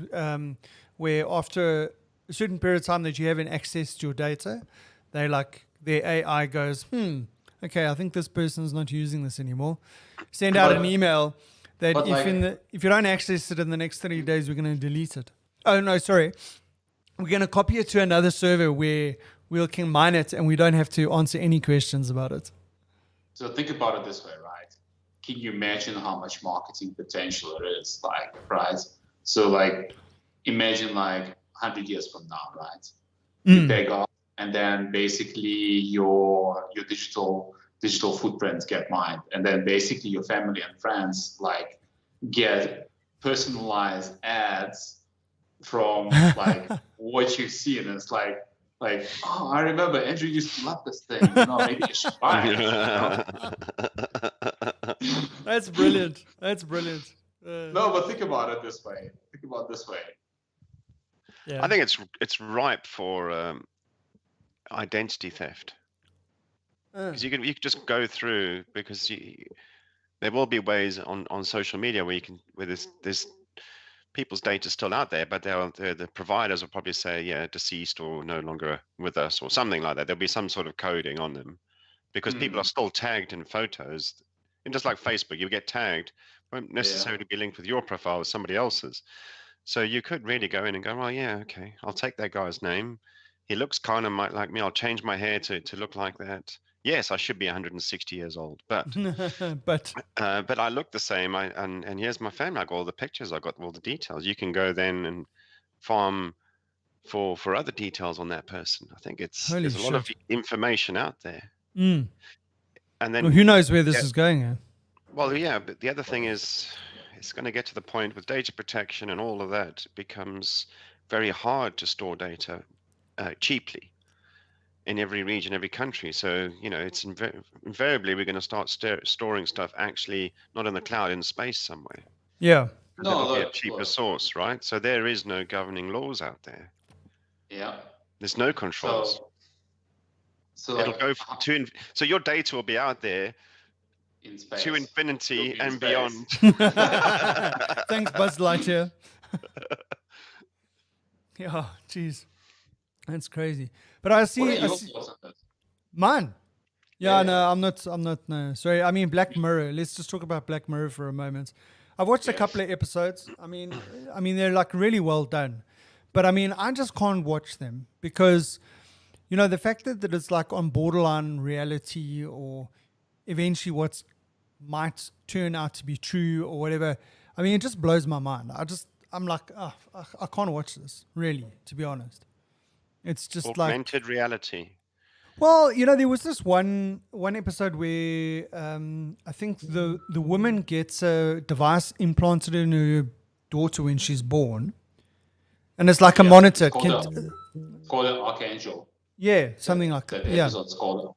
where after a certain period of time that you haven't accessed your data, they like their AI goes, okay, I think this person's not using this anymore. Send out an email that if you don't access it in the next 30 days, we're going to delete it. Oh no, sorry. We're going to copy it to another server where we can mine it and we don't have to answer any questions about it. So think about it this way, right? Can you imagine how much marketing potential there is? Like, right? So like, imagine like 100 years from now, right? You beg off, and then basically your digital footprints get mined, and then basically your family and friends like get personalized ads from like what you see, and it's like, oh, I remember Andrew used to love this thing. You know, maybe I should buy it. You know? That's brilliant. That's brilliant. No, but think about it this way. Yeah. I think it's ripe for identity theft. Because you can just go through, because there will be ways on social media where there's people's data still out there, but the providers will probably say, yeah, deceased or no longer with us or something like that. There'll be some sort of coding on them, because people are still tagged in photos. And just like Facebook, you get tagged, won't necessarily be linked with your profile, with somebody else's. So you could really go in and go, well, yeah, okay, I'll take that guy's name. He looks kind of like me. I'll change my hair to look like that. Yes, I should be 160 years old, but but I look the same. And here's my family. I got all the pictures. I got all the details. You can go then and farm for other details on that person. I think there's a lot of information out there. And then who knows where this is going? Eh? Well, yeah, but the other thing is, it's going to get to the point with data protection and all of that. It becomes very hard to store data cheaply in every region, every country. So, you know, it's invariably we're going to start storing stuff actually not in the cloud, in space somewhere. Yeah. It'll be a cheaper source, right? So there is no governing laws out there. Yeah. There's no controls. So it'll go so your data will be out there in space, to infinity and beyond. Thanks, Buzz Lightyear. Yeah, jeez. That's crazy. But I see, mine. Yeah, no, I'm not, no. Sorry, I mean, Black Mirror. Let's just talk about Black Mirror for a moment. I've watched a couple of episodes. I mean, they're like really well done. But I mean, I just can't watch them because, you know, the fact that it's like on borderline reality or eventually what might turn out to be true or whatever. I mean, it just blows my mind. I'm like, I can't watch this, really, to be honest. It's just Augmented reality. Well, there was this one episode where I think the woman gets a device implanted in her daughter when she's born, and it's like a monitor. It's called an Archangel. Yeah, something like that. that. The Yeah, episode's called.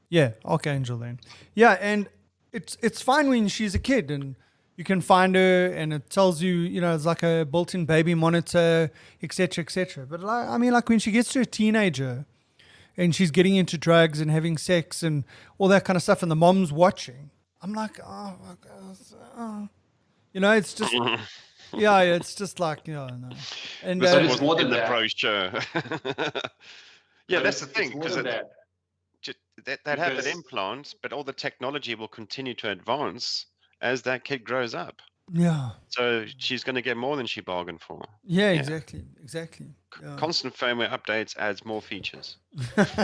yeah, Archangel then. Yeah, and it's fine when she's a kid and you can find her and it tells you, it's like a built-in baby monitor, etc., etc. But like when she gets to a teenager and she's getting into drugs and having sex and all that kind of stuff, and the mom's watching, I'm like, oh my God. It's just, it's just like, no. And This But was it's more in than the that. brochure. Yeah, But that's the it's thing, more because than that. that have an Because- implant, but all the technology will continue to advance as that kid grows up. yeah, So she's going to get more than she bargained for. yeah, exactly. Yeah. Constant firmware updates adds more features. Yes.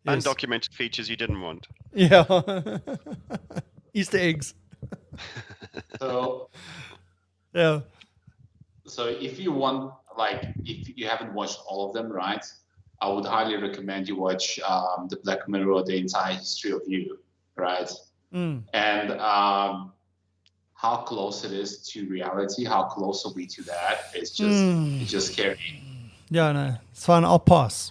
Undocumented features you didn't want. Yeah. Easter eggs. So Yeah. So if you want, if you haven't watched all of them, right, I would highly recommend you watch the Black Mirror, The Entire History of You, right? And how close it is to reality, how close are we to that? It's just scary. Yeah, no, it's fine. I'll pass.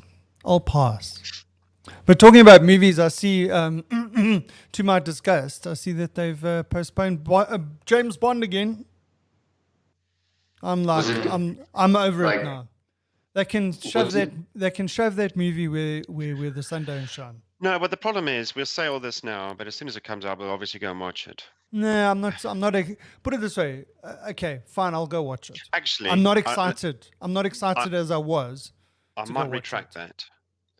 But talking about movies, I see, to my disgust, I see that they've postponed James Bond again. I'm like, I'm over it now. They can shove that movie where the sun don't shine. No, but the problem is, we'll say all this now, but as soon as it comes out, we'll obviously go and watch it. No, I'm not. Put it this way. Okay, fine. I'll go watch it. Actually, I'm not excited. I'm not excited as I was. I might retract that.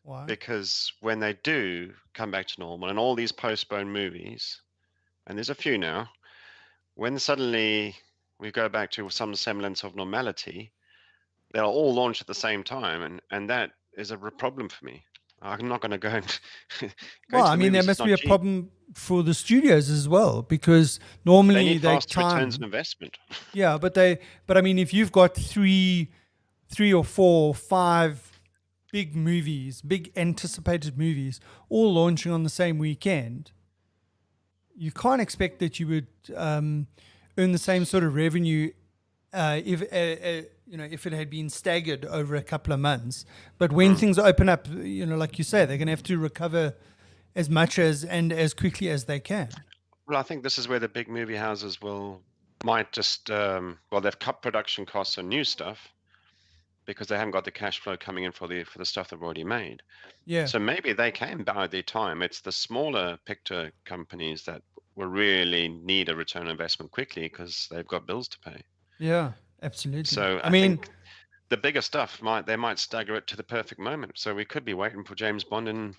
Why? Because when they do come back to normal, and all these postponed movies, and there's a few now, when suddenly we go back to some semblance of normality, they'll all launch at the same time, and that is a problem for me. I'm not going to go and. Well, I mean, there must be a problem for the studios as well, because normally they need they fast returns on investment. Yeah, but I mean, if you've got three or four, or five big movies, big anticipated movies, all launching on the same weekend, you can't expect that you would earn the same sort of revenue if it had been staggered over a couple of months. But when things open up, like you say, they're going to have to recover as much and as quickly as they can. Well, I think this is where the big movie houses might just they've cut production costs on new stuff because they haven't got the cash flow coming in for the stuff they've already made. Yeah. So maybe they can buy their time. It's the smaller picture companies that will really need a return on investment quickly because they've got bills to pay. Yeah, absolutely. So I mean, think the bigger stuff might stagger it to the perfect moment. So we could be waiting for James Bond in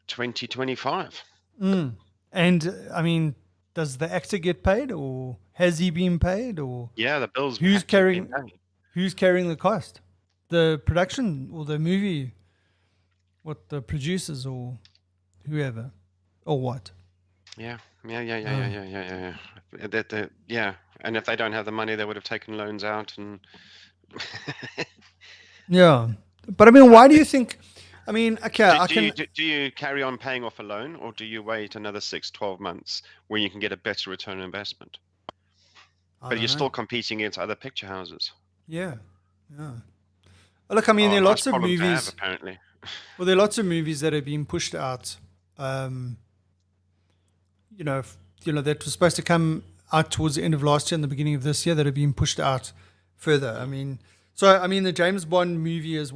2025. And I mean, does the actor get paid, or has he been paid, or yeah, the bills? Who's carrying the cost? The production or the movie? What, the producers or whoever, or what? Yeah. Yeah. And if they don't have the money, they would have taken loans out and. Yeah, but I mean, why do you think? I mean, okay, do you carry on paying off a loan, or do you wait another 6-12 months when you can get a better return on investment? But you're still competing against other picture houses. Yeah. Look, I mean, there are lots of movies. Apparently. Well, there are lots of movies that have been pushed out. That was supposed to come out towards the end of last year and the beginning of this year that have been pushed out further. I mean, the James Bond movie is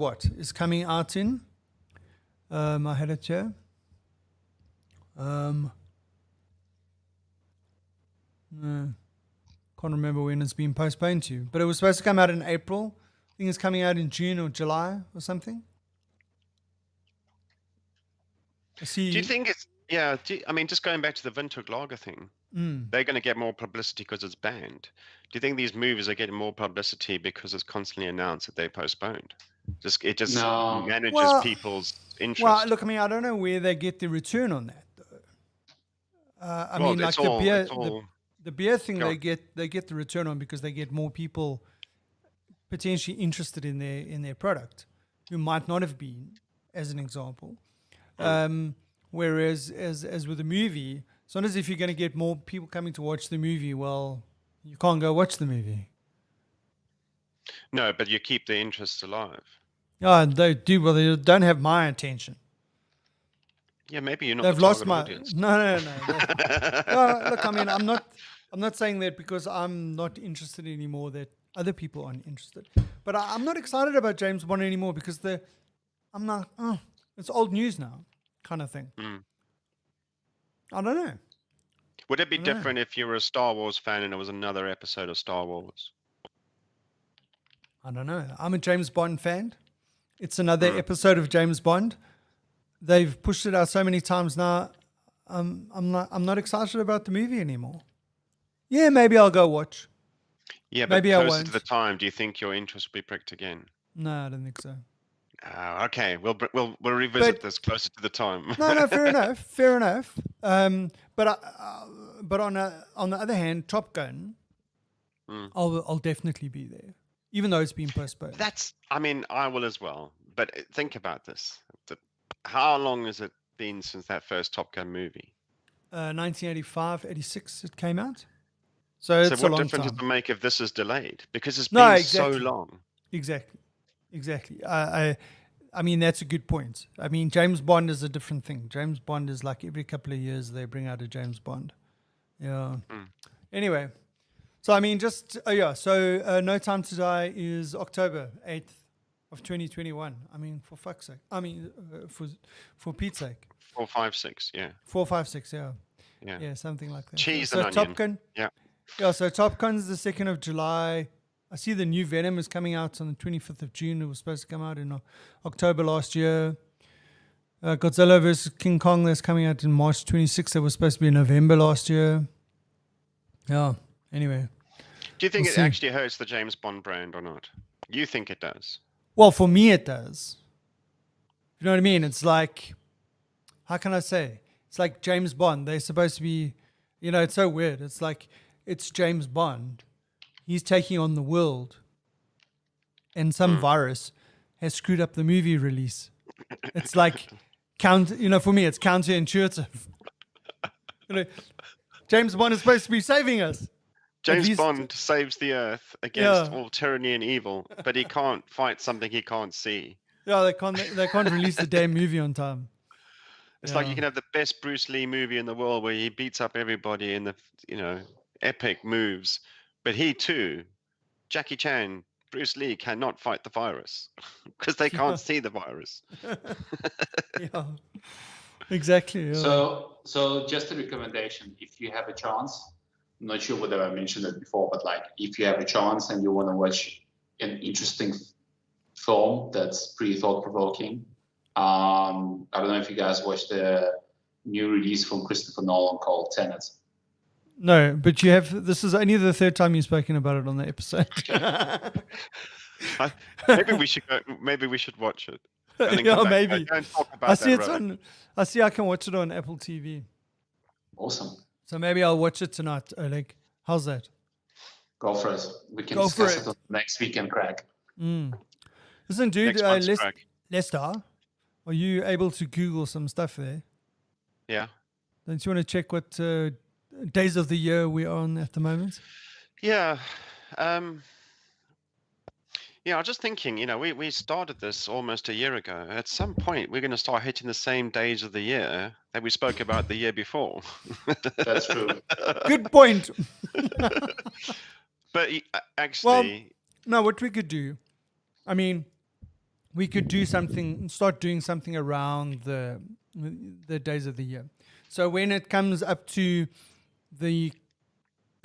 coming out in. I had it here. No, can't remember when it's been postponed to, but it was supposed to come out in April. I think it's coming out in June or July or something. Do you think it's just going back to the Windhoek Lager thing, they're going to get more publicity because it's banned. Do you think these movies are getting more publicity because it's constantly announced that they're postponed? It just manages people's interest. Well, look, I mean, I don't know where they get the return on that, though. The beer thing, they get the return on because they get more people potentially interested in their product, who might not have been, as an example. Whereas as with a movie, it's not as if you're going to get more people coming to watch the movie. Well, you can't go watch the movie. No, but you keep the interest alive. Oh, they do. Well, they don't have my attention. Yeah, maybe you're not They've the lost target my. audience. No. No, look, I mean, I'm not saying that because I'm not interested anymore that other people aren't interested. But I'm not excited about James Bond anymore because I'm not. It's old news now, kind of thing. I don't know. Would it be different if you were a Star Wars fan and it was another episode of Star Wars? I don't know. I'm a James Bond fan. It's another episode of James Bond. They've pushed it out so many times now. I'm not excited about the movie anymore. Yeah, maybe I'll go watch. Yeah, but Maybe I closer won't. to the time, do you think your interest will be pricked again? No, I don't think so. Okay, we'll revisit But- this closer to the time. No, fair enough. But on the other hand, Top Gun, I'll definitely be there, even though it's been postponed. I mean, I will as well. But think about this. How long has it been since that first Top Gun movie? 1985, 86, it came out. So it's So a what long difference time. does it make if this is delayed? Because it's No, been exactly. so long. Exactly. I mean, that's a good point. I mean, James Bond is a different thing. James Bond is like every couple of years they bring out a James Bond. Yeah. Anyway, so I mean, So No Time to Die is October 8th of 2021. I mean, for fuck's sake. I mean, for Pete's sake. 4, 5, 6, yeah. 4, 5, 6. Yeah. Yeah. Yeah, something like that. Cheese so and Top onion. Gun. Yeah. Yeah, so Top Gun's the 2nd of July. I see the new Venom is coming out on the 25th of June. It was supposed to come out in October last year. Godzilla vs. King Kong, that's coming out in March 26th. It was supposed to be in November last year. Yeah, anyway. Do you think We'll it see. actually hurts the James Bond brand or not? You think it does? Well, for me it does. You know what I mean? It's like, how can I say? It's like James Bond. They're supposed to be, it's so weird. It's like, it's James Bond. He's taking on the world. And some virus has screwed up the movie release. It's like, for me, it's counterintuitive. James Bond is supposed to be saving us. James least- Bond saves the Earth against all tyranny and evil, but he can't fight something he can't see. Yeah, they can't release the damn movie on time. It's like you can have the best Bruce Lee movie in the world where he beats up everybody in the, epic moves. But he too, Jackie Chan, Bruce Lee cannot fight the virus because they can't see the virus. Yeah, exactly. Yeah. So just a recommendation, if you have a chance, I'm not sure whether I mentioned it before, but like if you have a chance and you want to watch an interesting film that's pretty thought-provoking, I don't know if you guys watched the new release from Christopher Nolan called Tenet. No, but this is only the third time you've spoken about it on the episode. Maybe we should watch it. Yeah, maybe. Don't talk about I see that it's rubbish. I see I can watch it on Apple TV. Awesome. So maybe I'll watch it tonight, Oleg. How's that? Go for it. We can Go for discuss it. it on the next Weekend Craic. Listen, dude, Next month's crack. Lester, are you able to Google some stuff there? Yeah. Don't you want to check what days of the year we're on at the moment? Yeah. Yeah, I was just thinking, we started this almost a year ago. At some point, we're going to start hitting the same days of the year that we spoke about the year before. That's true. Good point. But actually, No, what we could do, I mean, we could start doing something around the days of the year. So when it comes up to the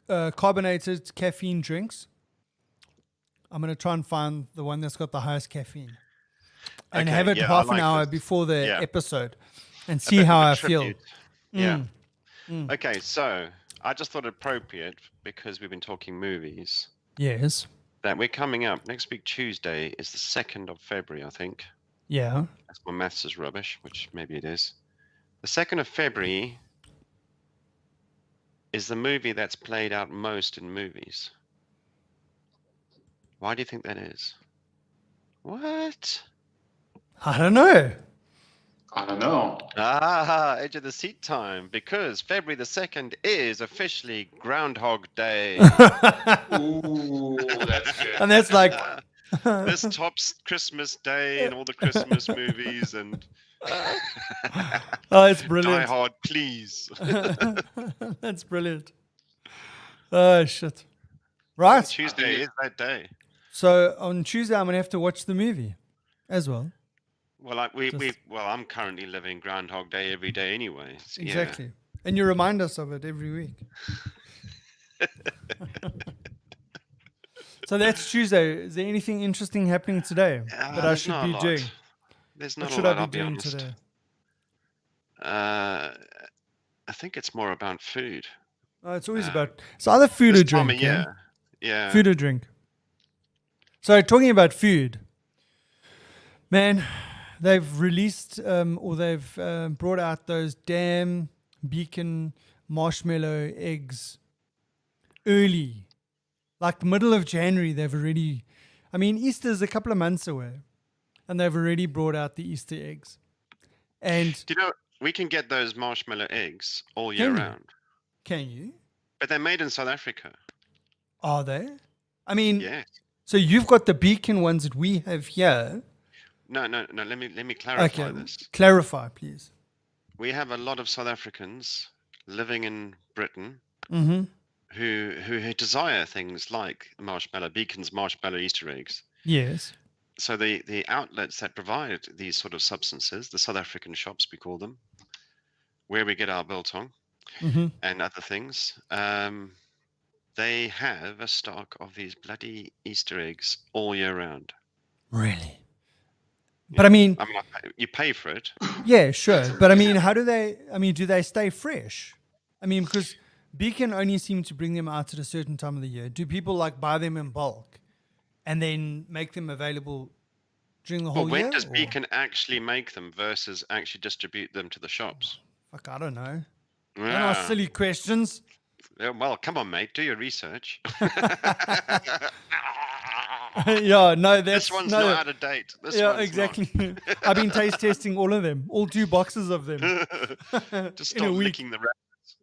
carbonated caffeine drinks, I'm going to try and find the one that's got the highest caffeine and Okay, have it yeah, half I like an hour this. before the Yeah. episode and a see bit of how a I feel. tribute. Yeah. Okay, so I just thought it appropriate, because we've been talking movies, Yes. that we're coming up next week. Tuesday is the 2nd of February, I think. Yeah. That's my maths is rubbish, which maybe it is. The 2nd of February is the movie that's played out most in movies. Why do you think that is? What? I don't know. I don't know. Edge of the seat time, because February the 2nd is officially Groundhog Day. Ooh, that's good. And that's like, This tops Christmas Day and all the Christmas movies and oh, it's Die brilliant. Hard, please. That's brilliant. Oh, shit. Right. Tuesday is that day. So on Tuesday, I'm going to have to watch the movie as well. Well, I'm currently living Groundhog Day every day anyway. So Exactly. And you remind us of it every week. So that's Tuesday. Is there anything interesting happening today that I should be doing? There's What not a should lot, I I'll be be doing honest. today? I think it's more about food. Oh, it's always about, it's either food or This time drink. of year. Yeah. Food or drink. So talking about food, man, they've released or they've brought out those damn Beacon marshmallow eggs early. Like the middle of January, they've already, I mean, Easter's a couple of months away and they've already brought out the Easter eggs. And Do you know, we can get those marshmallow eggs all year Can you? round. can you? But they're made in South Africa. Are they? I mean, Yes. so you've got the Beacon ones that we have here. No. Let me clarify Okay, this. clarify, please. We have a lot of South Africans living in Britain Mm-hmm. who desire things like Beacon's marshmallow Easter eggs. Yes. So the outlets that provide these sort of substances, the South African shops we call them, where we get our biltong Mm-hmm. and other things, they have a stock of these bloody Easter eggs all year round. Really? But I mean, You pay for it. yeah, sure. But I mean, do they stay fresh? I mean, because Beacon only seem to bring them out at a certain time of the year. Do people like buy them in bulk and then make them available during the whole But when year? does or- Beacon actually make them versus actually distribute them to the shops? Fuck, I don't know. Don't Yeah. ask silly questions. Yeah, well, come on, mate. Do your research. Yeah, no, that's This one's no. not out of date. This Yeah, one's exactly. I've been taste testing all of them, all 2 boxes of them not. Just in a stop week. licking the rabbits.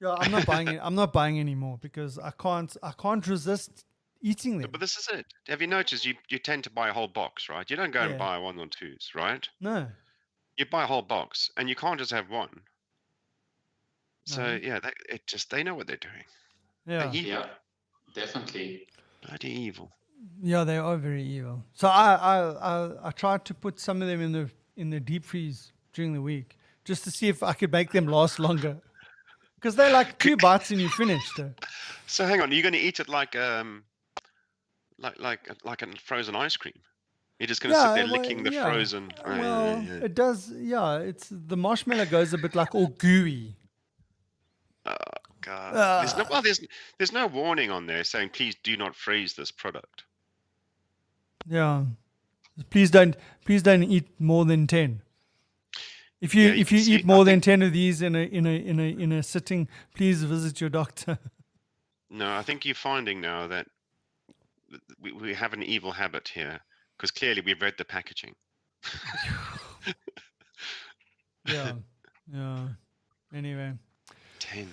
Yeah, I'm not buying it. I'm not buying anymore because I can't resist eating them. But this is it. Have you noticed you tend to buy a whole box, right? You don't go Yeah. and buy 1 or 2s, right? No. You buy a whole box, and you can't just have one. So No. yeah, they know what they're doing. Yeah. They're evil. Yeah, definitely. Bloody evil. Yeah, they are very evil. So I tried to put some of them in the deep freeze during the week just to see if I could make them last longer. Because they're like 2 bites and you finished. So hang on, are you going to eat it like a frozen ice cream? You're just going to sit there licking the frozen. Well, it does. Yeah, it's the marshmallow goes a bit like all gooey. Oh God! There's no warning on there saying please do not freeze this product. Yeah. Please don't eat more than 10. If you eat more than 10 of these in a sitting, please visit your doctor. No, I think you're finding now that we have an evil habit here because clearly we've read the packaging. Yeah. Anyway. 10.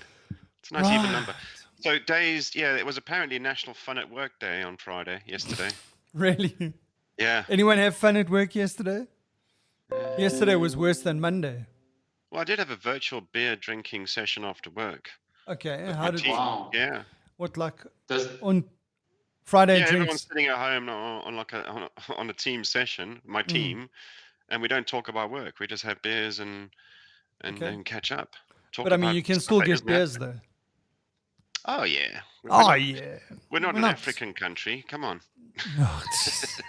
It's a nice even number. So days, yeah, it was apparently National Fun at Work Day on Friday, yesterday. Really? Yeah. Anyone have fun at work yesterday? Yesterday was worse than Monday. Well, I did have a virtual beer drinking session after work. Okay. How did Wow. Yeah. what like Does on Friday Yeah, everyone's drinks? sitting at home on a team session, my team, and we don't talk about work. We just have beers and catch up. Talk But I mean, about you can stuff still that get isn't beers happening. though. Oh yeah. Oh yeah. We're not We're an not- African country. Come on. Oh, it's-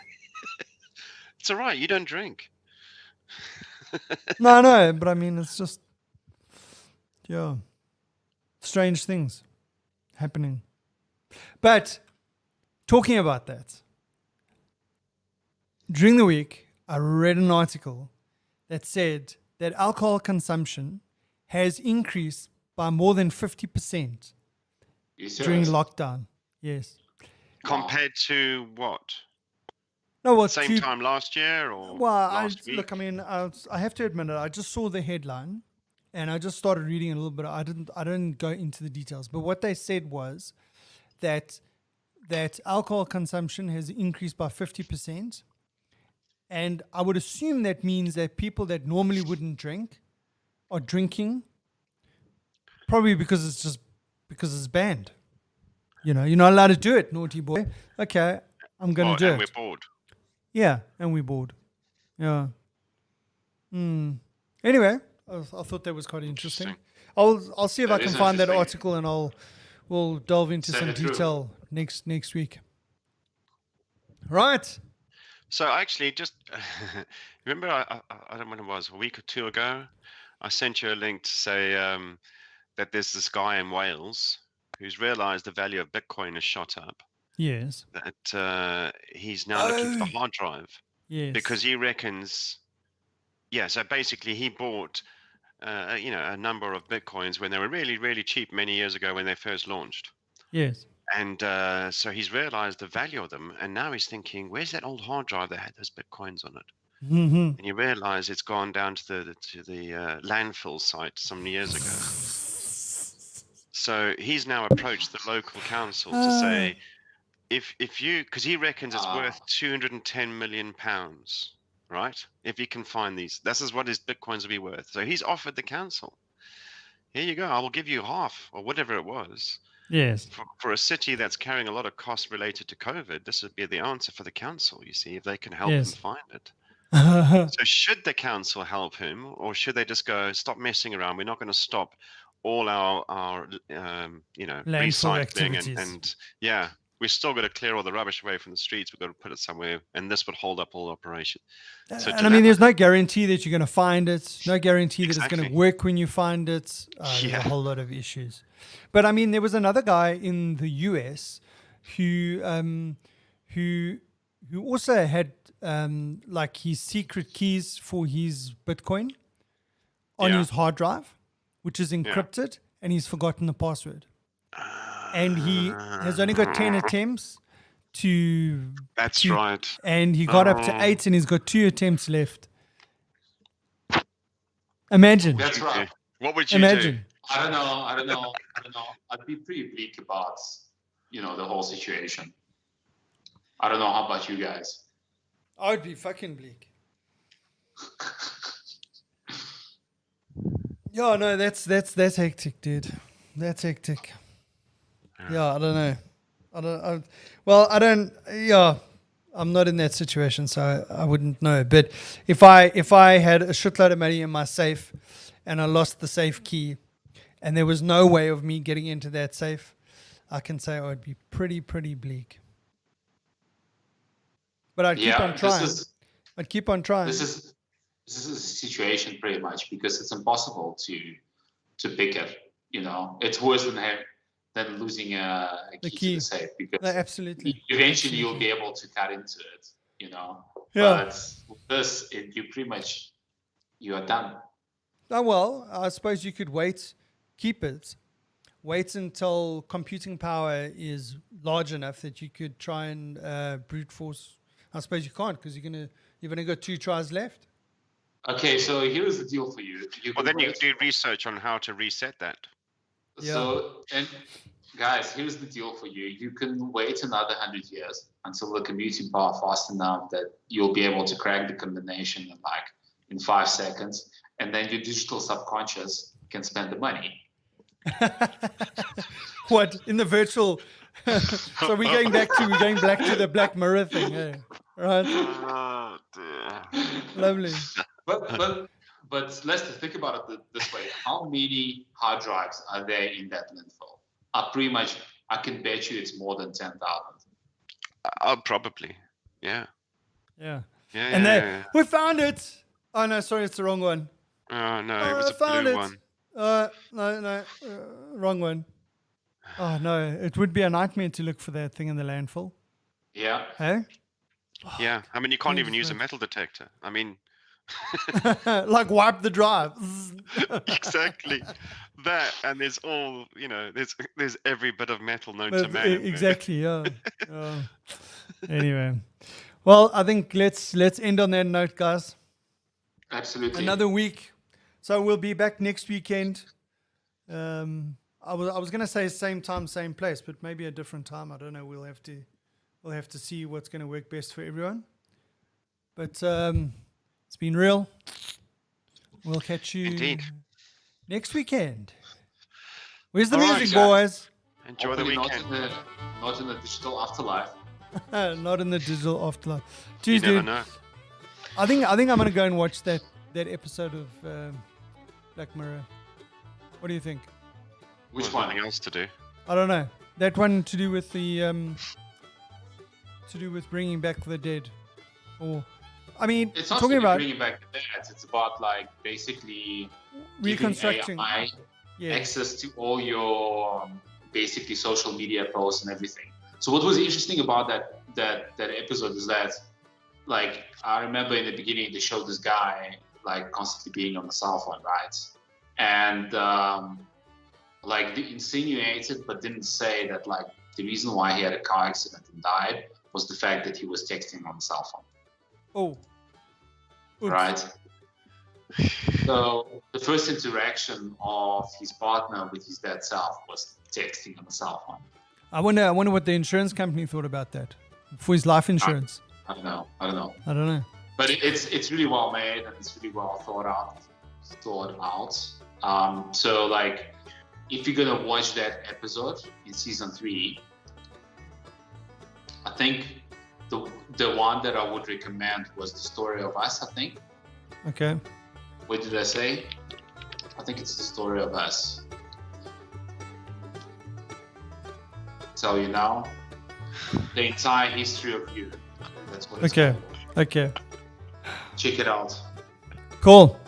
It's all right. You don't drink. no, but I mean, it's just strange things happening. But talking about that, during the week, I read an article that said that alcohol consumption has increased by more than 50% you during serious? lockdown. Yes. Compared to what? No, what Same time last year or last week? look, I mean, I have to admit it. I just saw the headline, and I just started reading a little bit. I didn't go into the details, but what they said was that alcohol consumption has increased by 50%, and I would assume that means that people that normally wouldn't drink are drinking, probably because it's banned. You know, you're not allowed to do it, naughty boy. Okay, I'm gonna do it. And we're bored. Yeah, and we're bored. Yeah. Anyway, I thought that was quite interesting. I'll see if I That can is find that interesting. article, and we'll delve into Send some it through. detail next week. Right. So actually, just remember, I don't know when it was, a week or two ago, I sent you a link to say that there's this guy in Wales who's realized the value of Bitcoin has shot up. Yes. That he's now looking for the hard drive Yes. because he reckons, so basically he bought, a number of Bitcoins when they were really, really cheap many years ago when they first launched. Yes. And so he's realized the value of them. And now he's thinking, where's that old hard drive that had those Bitcoins on it? Mm-hmm. And you realize it's gone down to the landfill site some years ago. So he's now approached the local council to say, if you, because he reckons it's worth 210 million pounds, right? If he can find these, this is what his Bitcoins will be worth. So he's offered the council, here you go, I will give you half or whatever it was. Yes. For a city that's carrying a lot of costs related to COVID, this would be the answer for the council, you see, if they can help him find it. So should the council help him, or should they just go, stop messing around? We're not going to stop all our recycling and we're still going to clear all the rubbish away from the streets. We've got to put it somewhere, and this would hold up all the operation. So and I mean, there's no guarantee that you're going to find it. No guarantee that it's going to work when you find it. There's a whole lot of issues. But I mean, there was another guy in the US who also had like his secret keys for his Bitcoin on his hard drive, which is encrypted, and he's forgotten the password. And he has only got 10 attempts to... That's right. And he got up to 8, and he's got 2 attempts left. Imagine. That's right. What would you do? I don't know. I'd be pretty bleak about, the whole situation. I don't know. How about you guys? I would be fucking bleak. Yeah, no, that's hectic, dude. That's hectic. Yeah, I don't know. I'm not in that situation, so I wouldn't know. But if I had a shitload of money in my safe and I lost the safe key and there was no way of me getting into that safe, I can say I would be pretty bleak. But I'd keep on trying. I'd keep on trying. This is a situation pretty much because it's impossible to pick it. It's worse than losing a key to the safe, because absolutely. Eventually you'll be able to cut into it. Yeah. But with this, you are done. Oh well, I suppose you could wait until computing power is large enough that you could try and brute force. I suppose you can't, because you've only got 2 tries left. Okay, so here's the deal for you. You do research on how to reset that. Yeah. So, and guys, here's the deal for you. You can wait another 100 years until the computing power fast enough that you'll be able to crack the combination in 5 seconds, and then your digital subconscious can spend the money. What, in the virtual? So we're going back to the Black Mirror thing, eh? Right? Oh, dear. Lovely. But let's think about it this way. How many hard drives are there in that landfill? I can bet you it's more than 10,000. Probably. Yeah. Yeah. Yeah. We found it. Oh, no, sorry, it's the wrong one. Oh, no, it was a blue one. No, wrong one. Oh, no, it would be a nightmare to look for that thing in the landfill. Yeah. Hey? Yeah, I mean, you can't even use a metal detector. I mean... like wipe the drive. Exactly. that, and there's all, there's every bit of metal known to man. Exactly. Yeah. Anyway, well, I think let's end on that note, guys. Absolutely. Another week, so we'll be back next weekend. I was gonna say same time, same place, but maybe a different time. I don't know. We'll have to see what's gonna work best for everyone. But it's been real. We'll catch you Indeed. next weekend. Where's the All right, music, guys. boys? Enjoy the Hopefully weekend. Not in the digital afterlife. Not in the digital afterlife. You Jeez, never dude. know. I think I'm gonna go and watch that episode of Black Mirror. What do you think? Which There's one? nothing else to do. I don't know. That one to do with the bringing back the dead, or I mean, It's not talking really about bringing back the dead. It's about like basically reconstructing. giving AI Yeah. access to all your basically social media posts and everything. So what was interesting about that episode is that, like, I remember in the beginning they showed this guy like constantly being on the cell phone, right? And like they insinuated but didn't say that like the reason why he had a car accident and died was the fact that he was texting on the cell phone. Oh. Oops. Right. So the first interaction of his partner with his dead self was texting on the cell phone. I wonder what the insurance company thought about that for his life insurance. I don't know. I don't know. But it's really well made and it's really well thought out. So like, if you're gonna watch that episode in season 3, I think the one that I would recommend was The Story of Us. I think. Okay. What did I say? I think it's The Story of Us. Tell you now, the entire history of you. That's what it's called. Okay. Check it out. Cool.